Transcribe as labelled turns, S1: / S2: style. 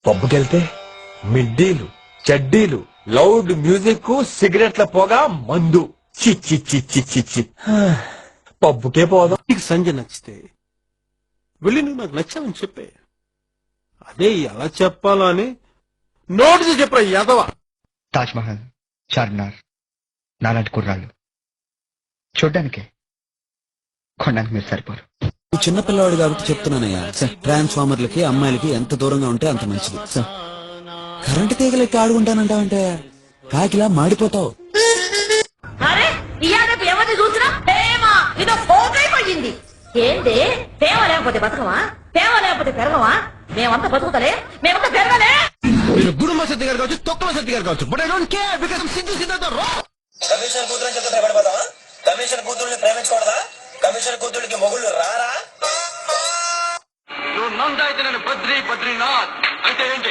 S1: పబ్బుకెళ్తే మిడ్డీలు చెడ్డీలు loud music సిగరెట్ల పొగ మందు చిచ్చి చిచ్చి చిచ్చి పబ్బుకే పోదాం.
S2: నీకు సంజయ్ నచ్చితే వెళ్ళి నువ్వు నాకు నచ్చావని చెప్పే. అదే ఎలా చెప్పాలా అని నోటితో చెప్పరా యాదవ.
S3: తాజ్ మహల్, చార్మినార్ నాలాంటి కుర్రాళ్ళు చూడ్డానికే, కొనడానికి మీరు సరిపోరు.
S4: నువ్వు చిన్నపిల్లవాడు కాబట్టి చెప్తున్నానయ్యా. ట్రాన్స్ఫార్మర్లకి అమ్మాయిలకి ఎంత దూరంగా ఉంటే అంత మంచిది. కరెంటు తీగలెక్కి ఆడుకుంటానంటావంటే కాకిలా మాడిపోతావు.
S5: అరే ఇయాల ఎవరిని చూసినా ప్రేమ ఇదో పోగైపోయింది. ఏంటి ప్రేమ లేకపోతే బతకమా? ప్రేమ లేకపోతే పెరగమా? మేమంతా బతుకుతలే, మేమంతా పెరగలే.
S2: మీరు గుడుమ సత్తి గారు కావచ్చు, తొక్కల సత్తి గారు కావచ్చు, but I don't care because Siddhu Siddhartha రా.
S6: కమిషన్ కూతురు చెప్తే భయపడిపోతావా? కమిషన్ కూతురుని ప్రేమించకూడదా? కమిషన్ కూతురికి మొగుళ్ళు రారా?
S7: నువ్వు నంద అయితే నేను బద్రీనాథ్ అంటే ఏంటి?